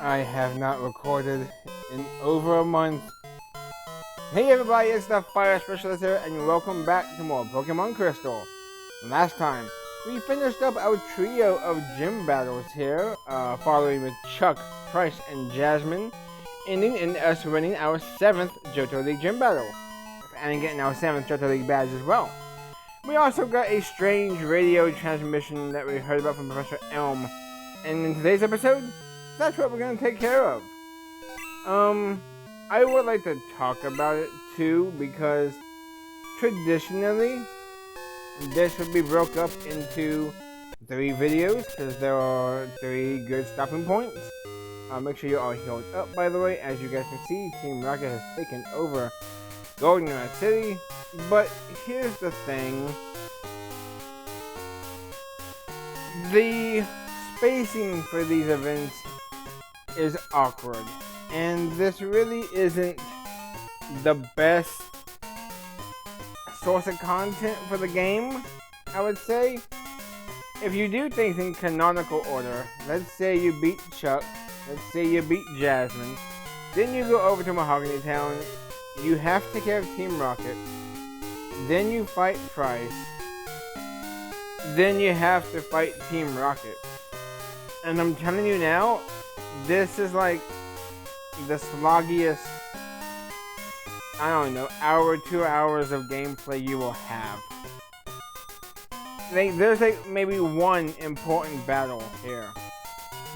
I have not recorded in over a month. Hey everybody, it's the Fire Specialist here, and welcome back to more Pokemon Crystal. Last time, we finished up our trio of gym battles here, following with Chuck, Price, and Jasmine, ending in us winning our 7th Johto League gym battle, and getting our 7th Johto League badge as well. We also got a strange radio transmission that we heard about from Professor Elm, and in today's episode, that's what we're going to take care of. I would like to talk about it too, because traditionally, this would be broke up into 3 videos, because there are 3 good stopping points. Make sure you're all healed up, by the way. As you guys can see, Team Rocket has taken over Goldenrod City. But here's the thing. The spacing for these events is awkward, and this really isn't the best source of content for the game, I would say. If you do things in canonical order, let's say you beat Chuck, let's say you beat Jasmine, then you go over to Mahogany Town, you have to take care of Team Rocket, then you fight Price, then you have to fight Team Rocket. And I'm telling you now, this is like the sloggiest, I don't know, hour, 2 hours of gameplay you will have. There's like maybe one important battle here.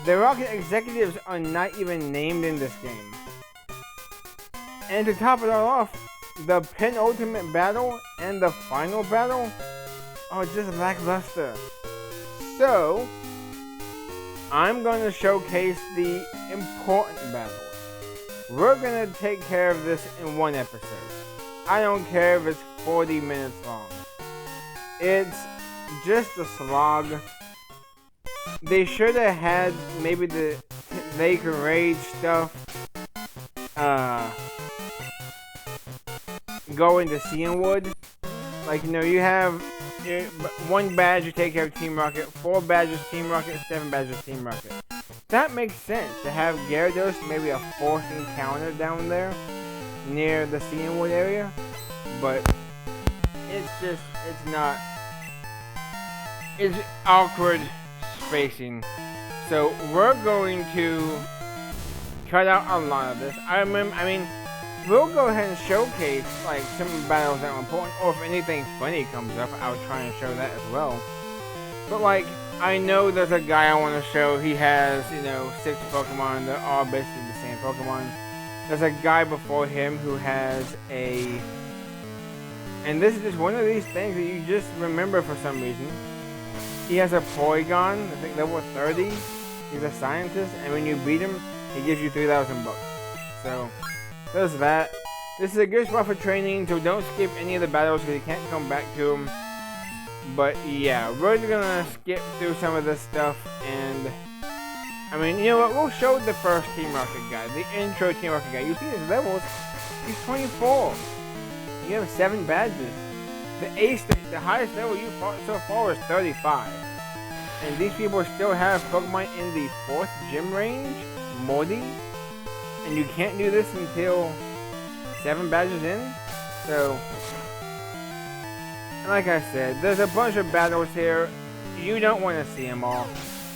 The Rocket executives are not even named in this game. And to top it all off, the penultimate battle and the final battle are just lackluster. So, I'm going to showcase the important battles. We're going to take care of this in one episode. I don't care if it's 40 minutes long. It's just a slog. They should have had maybe the Lake Rage stuff go into Cianwood. Like, you know, you have 1 badge you take care of Team Rocket, 4 badges Team Rocket, 7 badges Team Rocket. That makes sense to have Gyarados maybe a 4th encounter down there near the Cianwood area, but it's awkward spacing. So we're going to cut out a lot of this. We'll go ahead and showcase like some battles that are important, or if anything funny comes up, I'll try and show that as well. But like, I know there's a guy I want to show. He has, 6 Pokemon. They're all basically the same Pokemon. There's a guy before him who has and this is just one of these things that you just remember for some reason. He has a Porygon, I think level 30. He's a scientist, and when you beat him, he gives you 3,000 bucks. So, there's that. This is a good spot for training, so don't skip any of the battles because you can't come back to them. But yeah, we're gonna skip through some of this stuff, and you know what? We'll show the first Team Rocket guy, the intro Team Rocket guy. You see his levels? He's 24. You have 7 badges. The highest level you fought so far is 35. And these people still have Pokemon in the 4th gym range, Morty. And you can't do this until 7 badges in. So, like I said, there's a bunch of battles here. You don't want to see them all.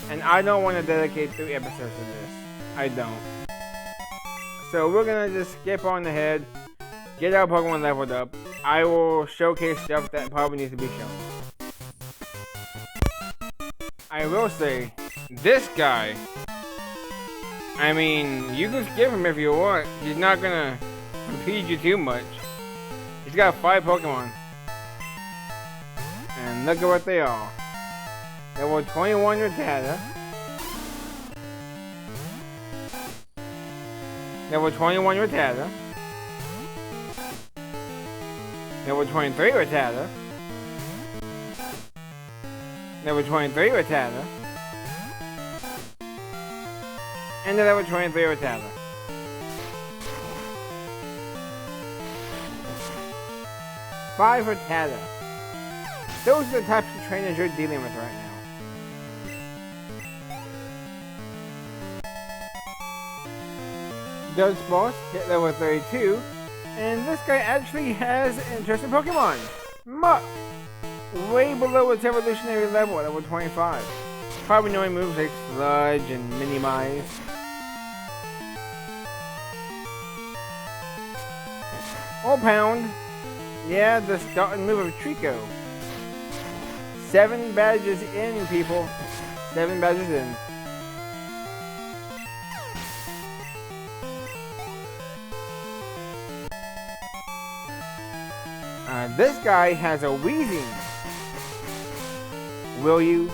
And I don't want to dedicate 3 episodes to this. I don't. So we're going to just skip on ahead. Get our Pokemon leveled up. I will showcase stuff that probably needs to be shown. I will say, this guy, you can skip him if you want. He's not going to impede you too much. He's got 5 Pokemon. And look at what they are. Level 21 Rattata. Level 21 Rattata. Level 23 Rattata. Level 23 Rattata. And the level 23 Rattata. 5 Rattata. Those are the types of trainers you're dealing with right now. Boss hit level 32, and this guy actually has interesting Pokemon. Muck, way below its evolutionary level at level 25. Probably knowing moves like Sludge and Minimize. Or Pound. Yeah, the starting move of Trico. 7 badges in, people. 7 badges in. This guy has a Wheezing. Will you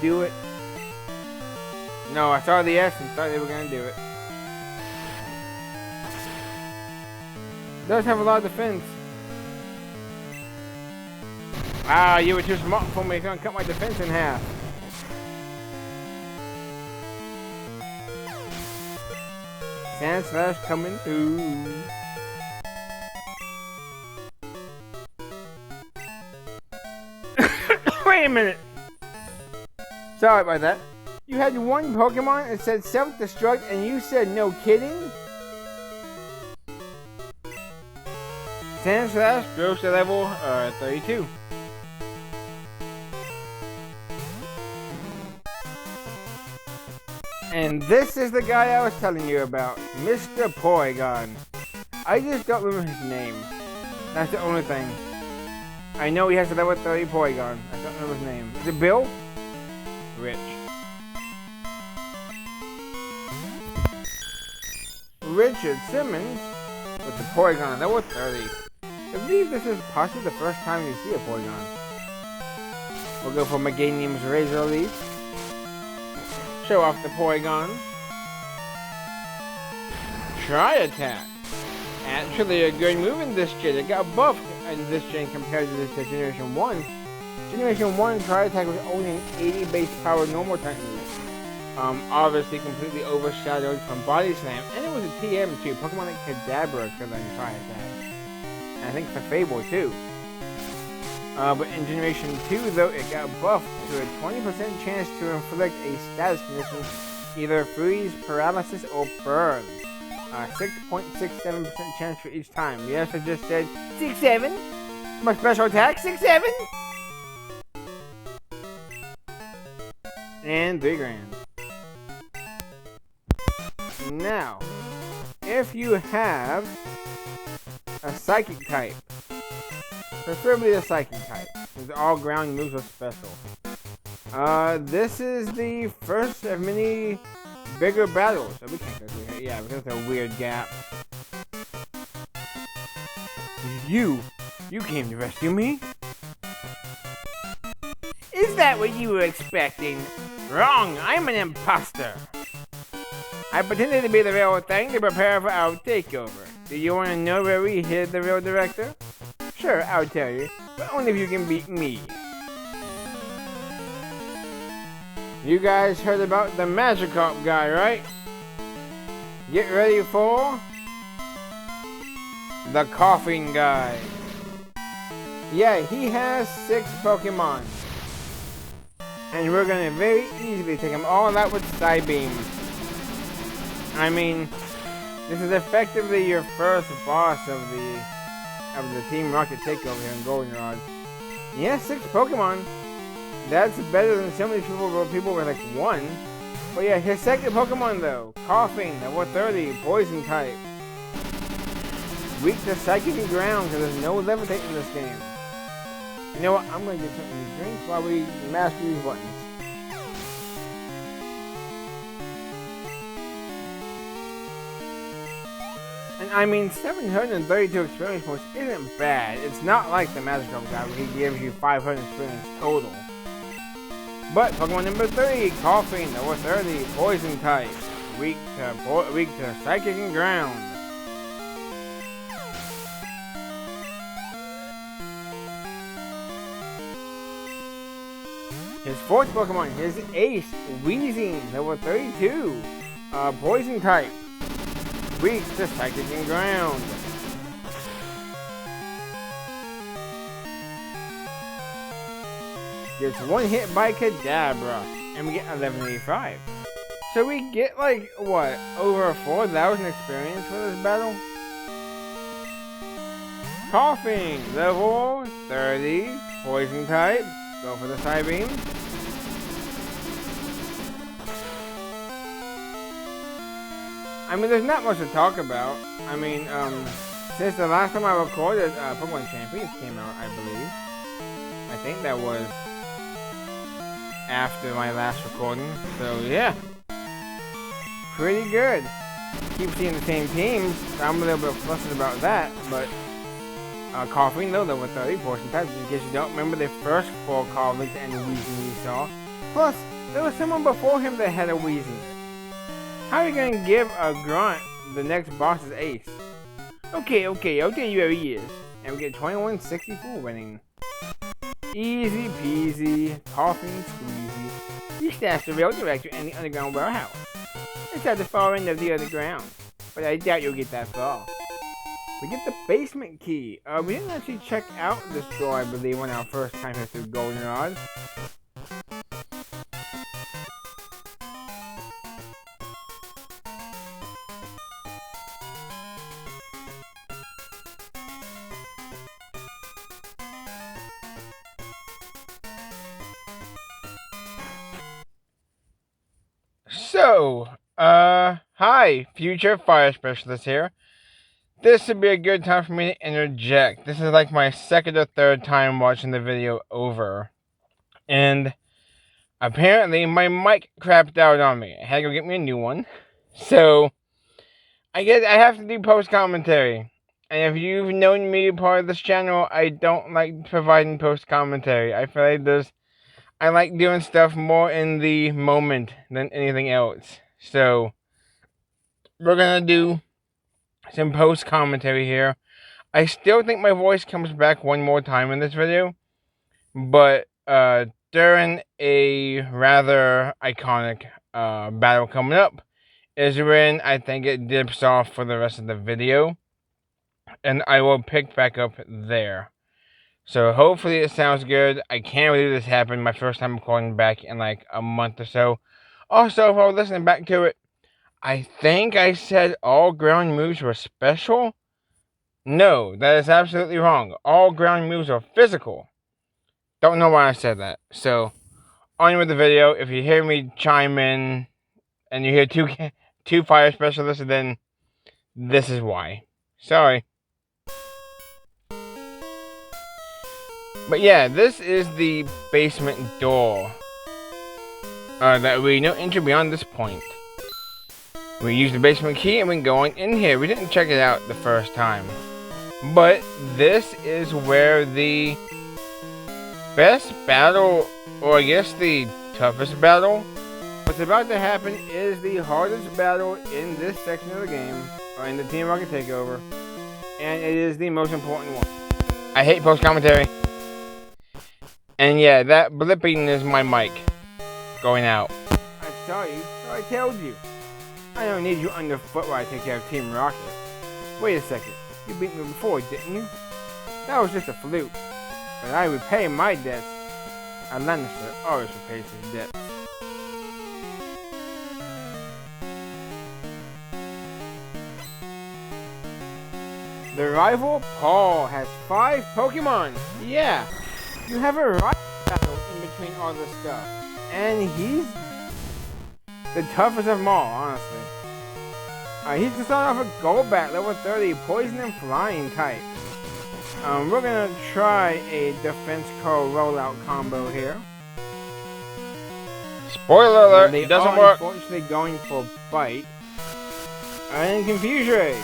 do it? No, I saw the S and thought they were gonna do it. Does have a lot of defense. Ah, you were too smart for me. It's gonna cut my defense in half. Sandslash coming through. Wait a minute. Sorry about that. You had one Pokemon that said self-destruct and you said no kidding? Sandslash goes to level 32. And this is the guy I was telling you about, Mr. Porygon. I just don't remember his name. That's the only thing. I know he has a level 30 Porygon. I don't remember his name. Is it Bill? Rich. Richard Simmons with the Porygon level 30. I believe this is possibly the first time you see a Porygon. We'll go for Meganium's Razor Leaf. Show off the Porygon. Try Attack. Actually a good move in this gen. It got buffed in this gen compared to this Generation 1. Generation 1 Try Attack was only an 80 base power normal type move. Obviously completely overshadowed from Body Slam. And it was a TM too. Pokemon like Kadabra could learn Try Attack. And I think for Fable too. But in Generation 2 though, it got buffed to a 20% chance to inflict a status condition, either freeze, paralysis, or burn. 6.67% chance for each time. Yes, I just said 6-7. My special attack, 6-7. And 3 grand. Now, if you have a Psychic type, preferably a Psychic type, because all ground moves are special. This is the first of many bigger battles. So we can't go through here. Yeah, because it's a weird gap. You came to rescue me? Is that what you were expecting? Wrong, I'm an imposter. I pretended to be the real thing to prepare for our takeover. Do you want to know where we hid the real director? Sure, I'll tell you, but only if you can beat me. You guys heard about the Magikarp guy, right? Get ready for the Coughing guy. Yeah, he has 6 Pokemon. And we're gonna very easily take them all out with Psybeam. I mean, this is effectively your first boss of the Team Rocket takeover here in Goldenrod. Yeah, 6 Pokemon. That's better than so many people with like 1. But yeah, his second Pokemon though, Coughing, level 30, Poison type. Weak to Psychic and Ground because there's no Levitate in this game. You know what? I'm gonna get something to drink while we master these buttons. And I mean, 732 experience points isn't bad. It's not like the Magikarp guy where he gives you 500 experience total. But Pokemon number 3, Coughing, level 30, Poison type, weak to Psychic and Ground. His 4th Pokemon, his Ace, Wheezing, level 32, Poison type, weak to Psychic and Ground. Gets 1 hit by Kadabra, and we get 1185. So we get like, what, over 4,000 experience for this battle? Coughing, level 30, poison type, go for the side beam. I mean, there's not much to talk about. I mean, since the last time I recorded, Pokemon Champions came out, I believe. I think that was after my last recording, so yeah. Pretty good. Keep seeing the same teams, so I'm a little bit flustered about that, but Coughing though, level 30, poison type, in case you don't remember the first 4 Carlings and Weezing we saw. Plus, there was someone before him that had a Weezing. How are you gonna give a Grunt the next boss's ace? Okay, I'll tell you how he is. And we get 2164 winning. Easy peasy, Coughing squeezy. You stash the rail director in the underground warehouse. It's at the far end of the underground, but I doubt you'll get that far. We get the basement key. We didn't actually check out this door, I believe, on our first time here through Goldenrod. So, hi, future fire specialist here. This would be a good time for me to interject. This is like my second or third time watching the video over. And apparently my mic crapped out on me. I had to go get me a new one. So, I guess I have to do post-commentary. And if you've known me part of this channel, I don't like providing post-commentary. I feel like I like doing stuff more in the moment than anything else. So, we're gonna do some post-commentary here. I still think my voice comes back one more time in this video, but during a rather iconic battle coming up is when I think it dips off for the rest of the video, and I will pick back up there. So hopefully it sounds good. I can't believe this happened. My first time recording back in like a month or so. Also, if I was listening back to it, I think I said all ground moves were special. No, that is absolutely wrong. All ground moves are physical. Don't know why I said that. So, on with the video. If you hear me chime in and you hear two fire specialists, then this is why. Sorry. But yeah, this is the basement door that we know enter beyond this point. We use the basement key and we go on in here. We didn't check it out the first time. But this is where the best battle, or I guess the toughest battle, what's about to happen is the hardest battle in this section of the game, or in the Team Rocket Takeover, and it is the most important one. I hate post-commentary. And yeah, that blipping is my mic going out. I'm sorry, so I told you. I don't need you underfoot while I take care of Team Rocket. Wait a second, you beat me before, didn't you? That was just a fluke. But I repay my debts. A Lannister always repays his debts. The rival Paul has 5 Pokemon. Yeah, you have a rival battle in between all this stuff. And he's the toughest of them all, honestly. He's just starting off with Golbat, level 30, Poison and Flying type. We're gonna try a Defense Curl rollout combo here. Spoiler alert, it doesn't work. Unfortunately going for Bite. And Confuse Ray.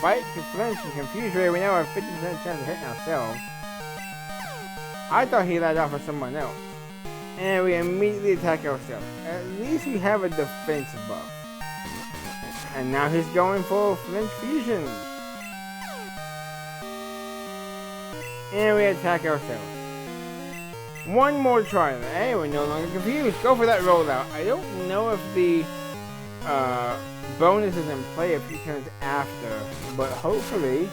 Bite to flinch and Confuse Ray, we now have 50% chance of hitting ourselves. I thought he let off for someone else. And we immediately attack ourselves. At least we have a defense buff. And now he's going for Flinch Fusion. And we attack ourselves. One more try. Hey, we're no longer confused. Go for that rollout. I don't know if the bonus is in play a few turns after, but hopefully.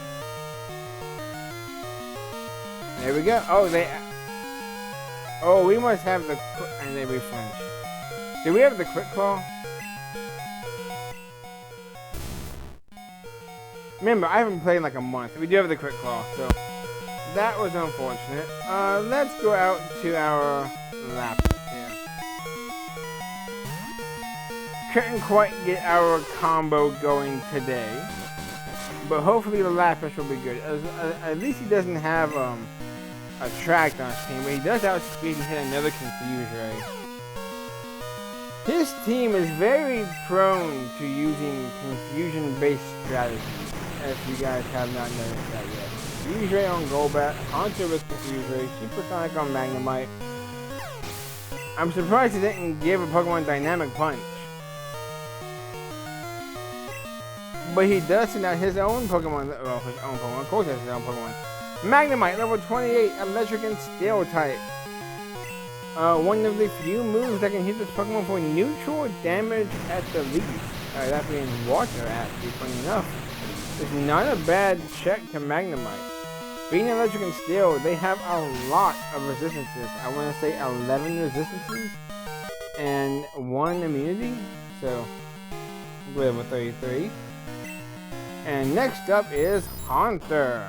There we go. Oh, we must have the and they flinch. Do we have the Quick Claw? Remember, I haven't played in like a month. We do have the Quick Claw, so that was unfortunate. Let's go out to our Lapras here. Couldn't quite get our combo going today, but hopefully the Lapras will be good. At least he doesn't have a track on his team, but he does outspeed and hit another Confuse Ray. His team is very prone to using confusion-based strategies, if you guys have not noticed that yet. Confuse Ray on Golbat, Haunter with Confuse Ray, Supersonic on Magnemite. I'm surprised he didn't give a Pokemon Dynamic Punch. But he does send out his own Pokemon, well, his own Pokemon, of course he has his own Pokemon. Magnemite, level 28, Electric and Steel type. One of the few moves that can hit this Pokemon for neutral damage at the least. That being water, actually, funny enough. It's not a bad check to Magnemite. Being Electric and Steel, they have a lot of resistances. I want to say 11 resistances and 1 immunity. So, level 33. And next up is Haunter.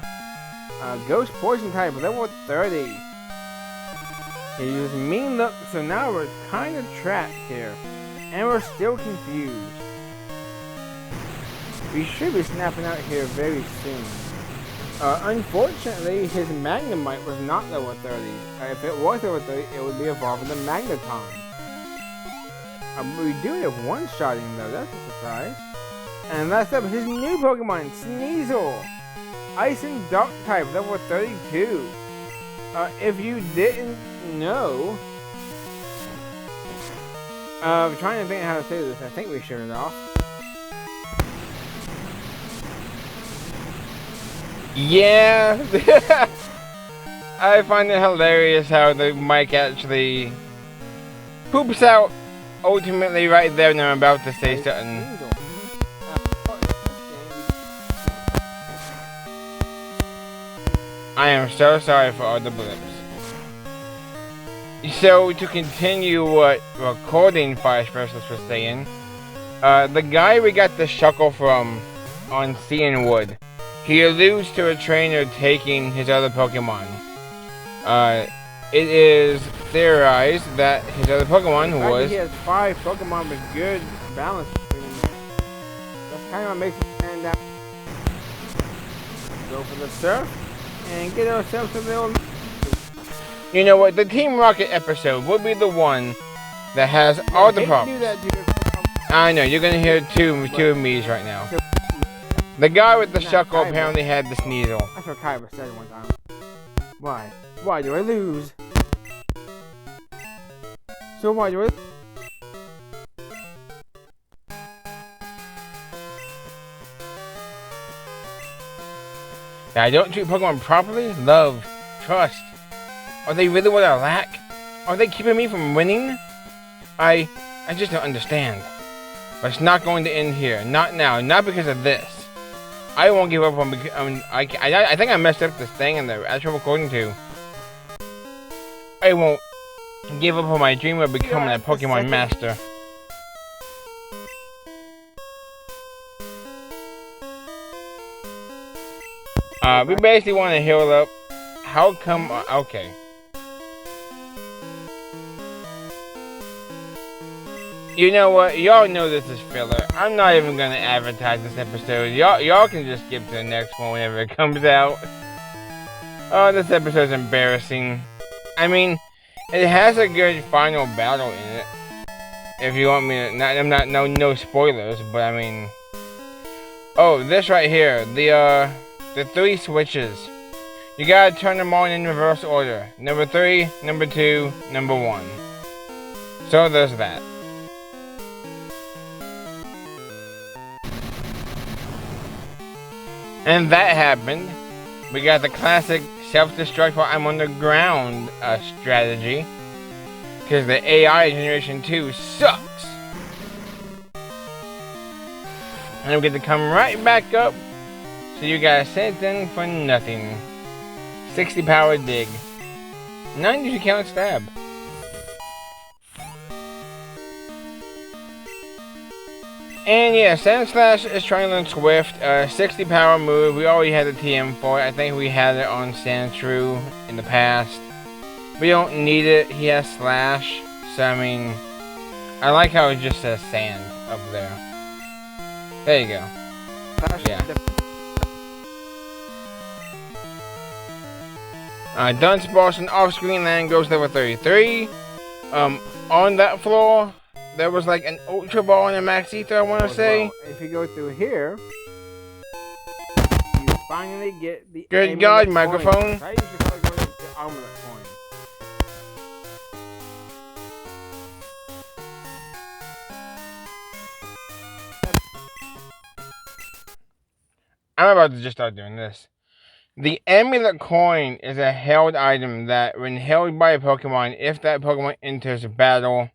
Ghost Poison type, level 30. He uses Mean Look, so now we're kind of trapped here. And we're still confused. We should be snapping out here very soon. Unfortunately, his Magnemite was not level 30. If it was level 30, it would be evolving the Magneton. We do have one-shotting though, that's a surprise. And last up, his new Pokemon, Sneasel. Ice and Dark type, level 32. If you didn't know... I'm trying to think how to say this. I think we shut it off. Yeah! I find it hilarious how the mic actually poops out ultimately right there when I'm about to say something. I am so sorry for all the blips. So, to continue what Recording Fire Specialist was saying, the guy we got the Shuckle from on Cianwood, he alludes to a trainer taking his other Pokemon. It is theorized that his other Pokemon was... He has 5 Pokemon with good balance between them. That's kind of what makes it stand out. Go for the Surf. And get ourselves a little... You know what? The Team Rocket episode will be the one that has all the problems. I know, you're gonna hear two of me's right now. The guy with the Shuckle apparently had the Sneasel. That's what Kaiba said one time. Why? Why do I lose? So why do I... I don't treat Pokemon properly? Love. Trust. Are they really what I lack? Are they keeping me from winning? I just don't understand. But it's not going to end here. Not now. Not because of this. I won't give up on... I think I messed up this thing in the actual recording too. I won't give up on my dream of becoming a Pokemon master. We basically want to heal up. How come... okay. You know what? Y'all know this is filler. I'm not even gonna advertise this episode. Y'all can just skip to the next one whenever it comes out. Oh, this episode's embarrassing. I mean, it has a good final battle in it. If you want me to... no spoilers, but I mean... Oh, this right here. The 3 switches. You gotta turn them on in reverse order. Number 3, number 2, number 1. So there's that. And that happened. We got the classic self-destruct while I'm underground strategy. Because the AI Generation 2 sucks. And I'm going to come right back up. So you got sent in for nothing. 60 power dig. 90 if you count stab. And yeah, Sandslash is trying to learn Swift, 60 power move. We already had the TM for it. I think we had it on Sandshrew in the past. We don't need it. He has Slash, so I mean, I like how it just says Sand up there. There you go. Yeah. Dunsparce and off-screen land goes level 33. On that floor, there was like an Ultra Ball and a Max Ether, I want to say. If you go through here, you finally get the... Good God, microphone. I usually probably go to the Amulet coin. I'm about to just start doing this. The Amulet Coin is a held item that, when held by a Pokemon, if that Pokemon enters a battle,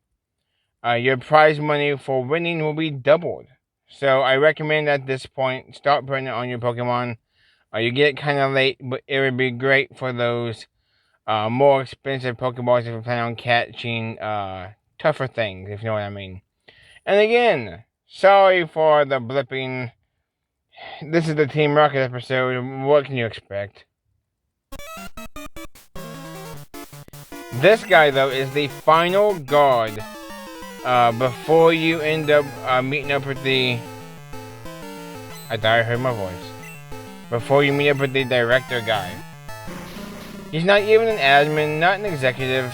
your prize money for winning will be doubled. So I recommend at this point, start putting it on your Pokemon. You get it kind of late, but it would be great for those more expensive Pokeballs if you plan on catching tougher things, if you know what I mean. And again, sorry for the blipping. This is the Team Rocket episode. What can you expect? This guy, though, is the final guard before you end up meeting up with the... I thought I heard my voice. Before you meet up with the director guy. He's not even an admin, not an executive.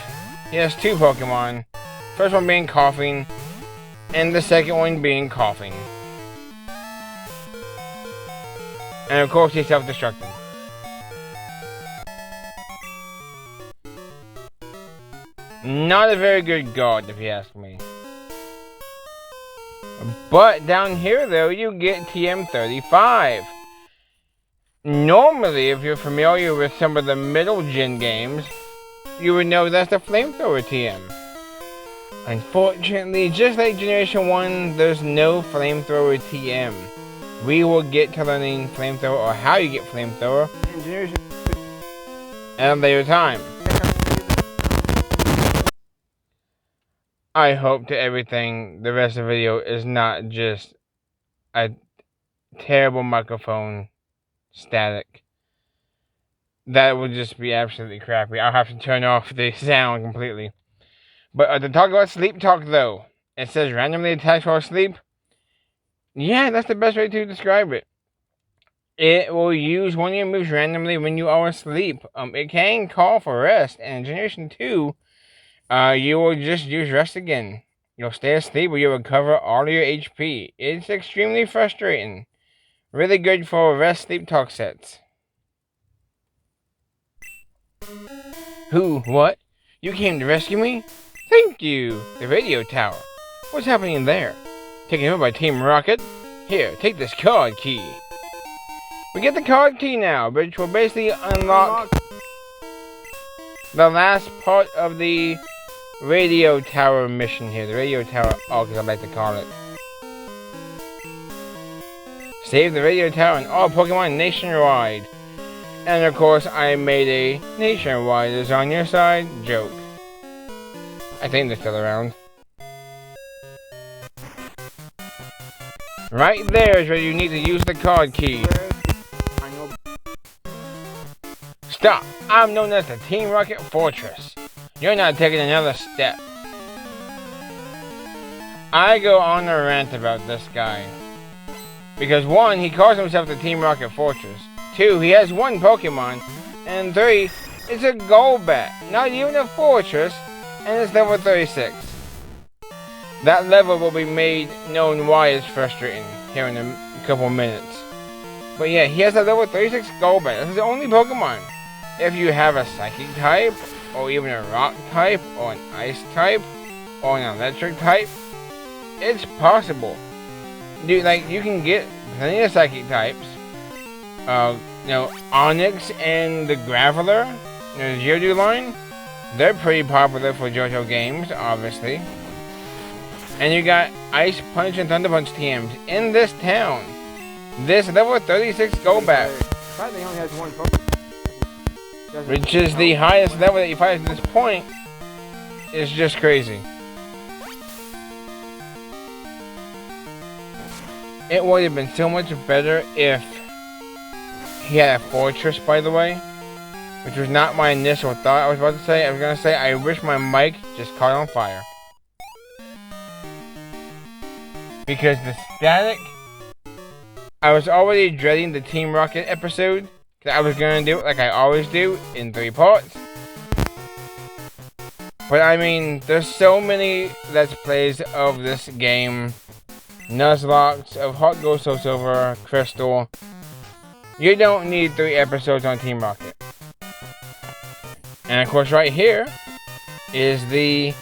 He has two Pokemon. First one being Coughing, and the second one being Coughing. And of course, he's self-destructing. Not a very good guard, if you ask me. But down here, though, you get TM35. Normally, if you're familiar with some of the middle gen games, you would know that's the Flamethrower TM. Unfortunately, just like Generation 1, there's no Flamethrower TM. We will get to learning Flamethrower, or how you get Flamethrower, in Generation 2 at a later time. I hope to everything the rest of the video is not just a terrible microphone static. That would just be absolutely crappy. I'll have to turn off the sound completely. But to talk about sleep talk, though, it says randomly attacks while asleep. Yeah, that's the best way to describe it. It will use one of your moves randomly when you are asleep. It can call for rest, and in Generation 2, you will just use rest again. You'll stay asleep, but you'll recover all of your HP. It's extremely frustrating. Really good for rest sleep talk sets. Who? What? You came to rescue me? Thank you! The radio tower. What's happening there? Taken over by Team Rocket? Here, take this card key. We get the card key now, which will basically unlock the last part of the radio tower mission here. The radio tower arc, as I like to call it. Save the radio tower and all Pokemon nationwide. And of course, I made a nationwide is on your side joke. I think they're still around. Right there is where you need to use the card key. Stop! I'm known as the Team Rocket Fortress. You're not taking another step. I go on a rant about this guy. Because 1, he calls himself the Team Rocket Fortress. 2, he has 1 Pokemon. And 3, it's a Golbat, not even a Fortress, and it's level 36. That level will be made known why it's frustrating here in a couple minutes. But yeah, he has a level 36 Golbat. This is the only Pokemon. If you have a Psychic type, or even a Rock type, or an Ice type, or an Electric type, it's possible. Dude, like, you can get plenty of Psychic types. Onyx and the Graveler, the Geodude line, they're pretty popular for JoJo games, obviously. And you got Ice Punch and Thunder Punch TMs in this town. This level 36 Golbat, Probably only has 1 Pokemon. which is the highest level that you fight at this point, is just crazy. It would have been so much better if he had a fortress, by the way. Which was not my initial thought. I was about to say, I was going to say, I wish my mic just caught on fire. Because the static, I was already dreading the Team Rocket episode. I was going to do it like I always do, in 3 parts. But I mean, there's so many Let's Plays of this game. Nuzlocke, of Heart Gold Soul Silver, Crystal. You don't need 3 episodes on Team Rocket. And of course right here is the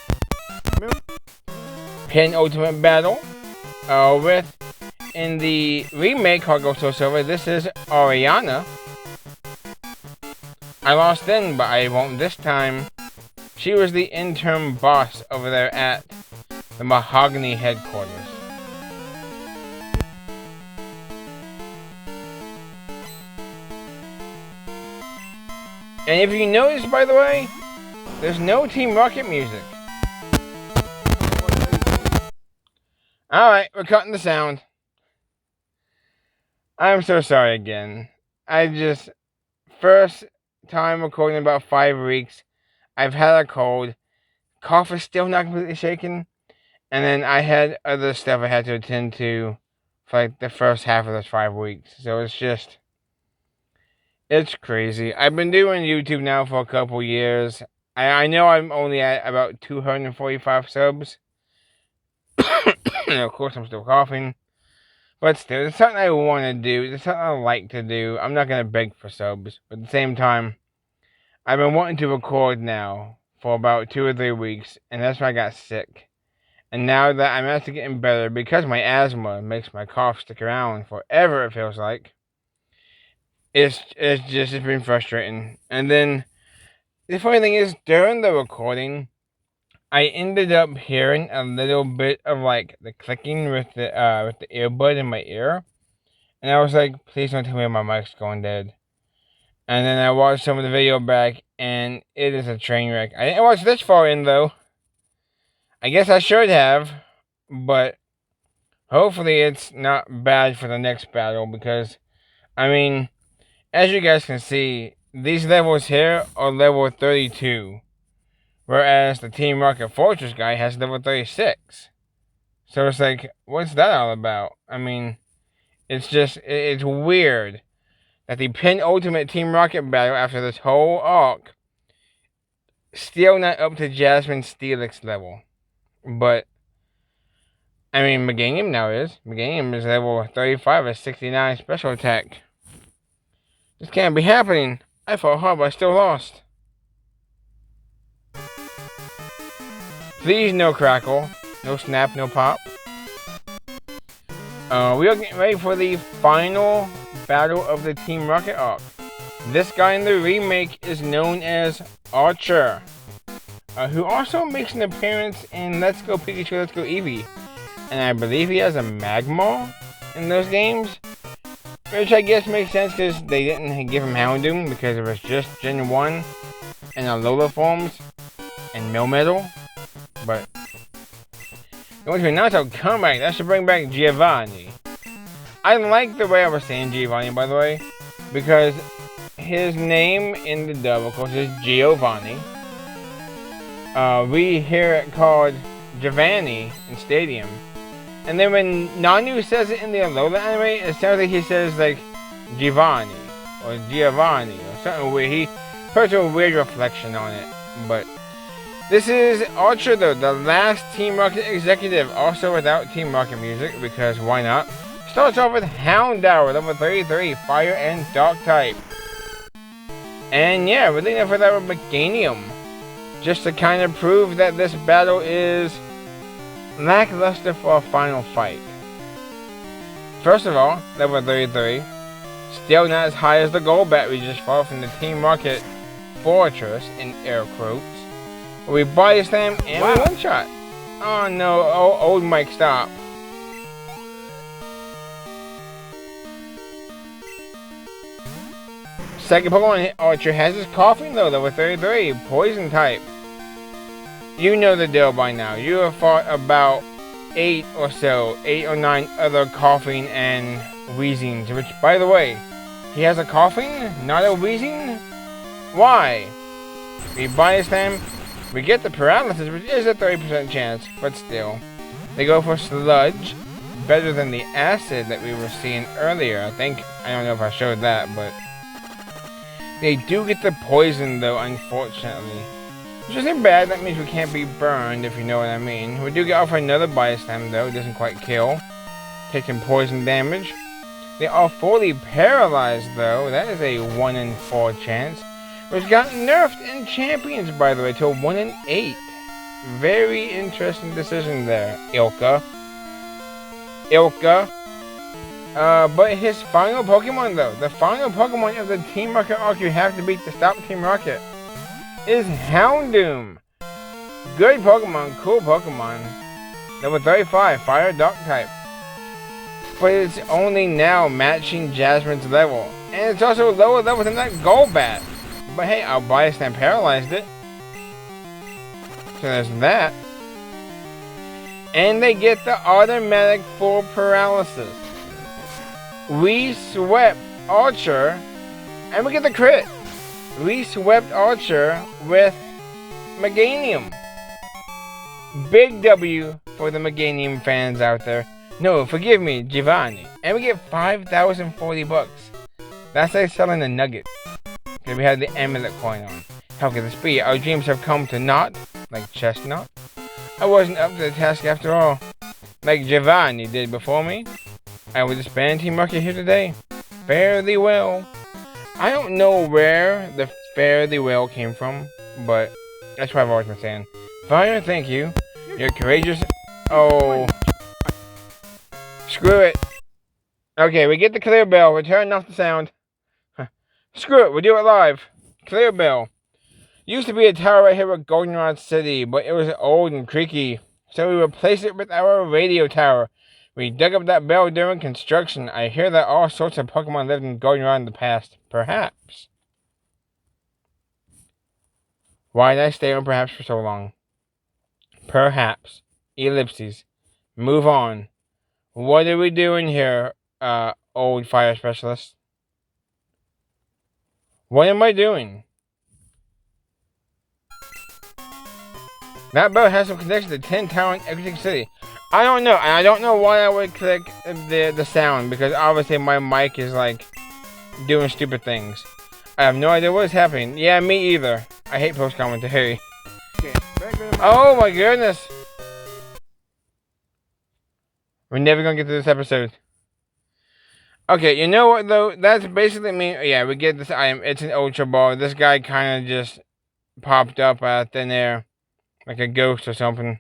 penultimate battle with, in the remake Heart Gold Soul Silver, this is Ariana. I lost then, but I won't this time. She was the interim boss over there at the Mahogany headquarters. And if you notice, by the way, there's no Team Rocket music. Alright, we're cutting the sound. I'm so sorry again. First time recording in about 5 weeks. I've had a cold. Cough is still not completely shaken. And then I had other stuff I had to attend to for like the first half of those 5 weeks. So it's crazy. I've been doing YouTube now for a couple years. I know I'm only at about 245 subs. And of course I'm still coughing. But still, it's something I want to do. It's something I like to do. I'm not going to beg for subs. But at the same time, I've been wanting to record now for about 2 or 3 weeks. And that's when I got sick. And now that I'm actually getting better, because my asthma makes my cough stick around forever, it feels like. It's been frustrating. And then, the funny thing is, during the recording, I ended up hearing a little bit of like the clicking with the earbud in my ear. And I was like, please don't tell me my mic's going dead. And then I watched some of the video back, and it is a train wreck. I didn't watch this far in, though. I guess I should have, but hopefully it's not bad for the next battle, because, I mean, as you guys can see, these levels here are level 32, whereas the Team Rocket Fortress guy has level 36. So it's like, what's that all about? I mean, it's weird that the penultimate Team Rocket battle after this whole arc still not up to Jasmine Steelix level. But, I mean, Meganium now is. Meganium is level 35 at 69 special attack. This can't be happening. I fought hard, but I still lost. Please, no crackle. No snap, no pop. We are getting ready for the final battle of the Team Rocket arc. This guy in the remake is known as Archer, who also makes an appearance in Let's Go Pikachu, Let's Go Eevee. And I believe he has a Magmar in those games. Which I guess makes sense because they didn't give him Houndoom because it was just Gen 1 and Alola forms and Melmetal. But going to announce our comeback, that should bring back Giovanni. I like the way I was saying Giovanni, by the way, because his name in the dub, of course, is Giovanni. We hear it called Giovanni in Stadium. And then when Nanu says it in the Alola anime, it sounds like he says, like, Giovanni, or Giovanni, or something weird. He puts a weird reflection on it. But this is Archer, though, the last Team Rocket executive, also without Team Rocket music, because why not? Starts off with Houndour, level 33, Fire and Dark type. And yeah, we're leading for that with Meganium, just to kind of prove that this battle is lackluster for a final fight. First of all, level 33, still not as high as the Golbat we just fought from the Team Rocket Fortress in air quotes. We body slam and we one shot. Oh no, old Mike, stop. Second Pokemon Archer has his coughing though, level 33, poison type. You know the deal by now. You have fought about 8 or so, 8 or 9 other coughing and wheezing. Which, by the way, he has a coughing, not a wheezing? Why? We bias them, we get the paralysis, which is a 30% chance, but still. They go for sludge, better than the acid that we were seeing earlier. I don't know if I showed that, but they do get the poison though, unfortunately. Which isn't bad, that means we can't be burned, if you know what I mean. We do get off another bias stem though, it doesn't quite kill. Taking poison damage. They are fully paralyzed though, that is a 1 in 4 chance. Which got nerfed in Champions, by the way, to a 1 in 8. Very interesting decision there, Ilka. But his final Pokemon though, the final Pokemon of the Team Rocket arc you have to beat to stop Team Rocket, is Houndoom. Good Pokemon, cool Pokemon. Level 35, Fire Dark type. But it's only now matching Jasmine's level. And it's also lower level than that Golbat. But hey, our bias stamp paralyzed it. So there's that. And they get the automatic full paralysis. We swept Archer, and we get the crit. We swept Archer with Meganium. Big W for the Meganium fans out there. No, forgive me, Giovanni. And we get 5,040 bucks. That's like selling a nugget. Because we have the amulet coin on. How could this be? Our dreams have come to naught, like Chestnut. I wasn't up to the task after all. Like Giovanni did before me. I will disband Team Rocket here today. Fare thee well. I don't know where the fare thee well came from, but that's what I've always been saying. Fire, thank you. You're courageous. Oh. Screw it. Okay, we get the clear bell. We're turning off the sound. Screw it, we'll do it live. Clear bell. Used to be a tower right here at Goldenrod City, but it was old and creaky, so we replaced it with our radio tower. We dug up that bell during construction. I hear that all sorts of Pokemon lived in Goldenrod in the past. Perhaps. Why did I stay on perhaps for so long? Perhaps. Ellipses. Move on. What are we doing here, old fire specialist? What am I doing? That bell has some connection to 10 Tower in Equity City. I don't know, and I don't know why I would click the sound, because obviously my mic is like doing stupid things. I have no idea what is happening. Yeah, me either. I hate post commentary. Okay, oh my goodness! We're never gonna get to this episode. Okay, you know what though? That's basically me. Yeah, we get this item. It's an Ultra Ball. This guy kind of just popped up out of thin air, like a ghost or something.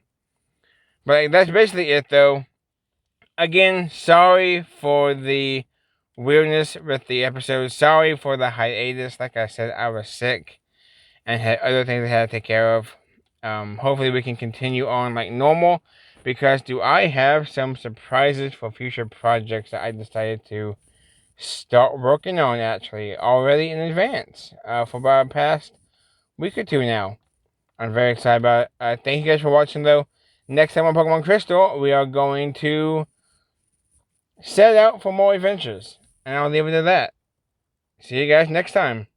But that's basically it though. Again, sorry for the weirdness with the episode. Sorry for the hiatus. Like I said, I was sick and had other things I had to take care of. Hopefully we can continue on like normal. Because do I have some surprises for future projects that I decided to start working on actually already in advance for about the past week or two now. I'm very excited about it. Thank you guys for watching though. Next time on Pokemon Crystal, we are going to set out for more adventures. And I'll leave it at that. See you guys next time.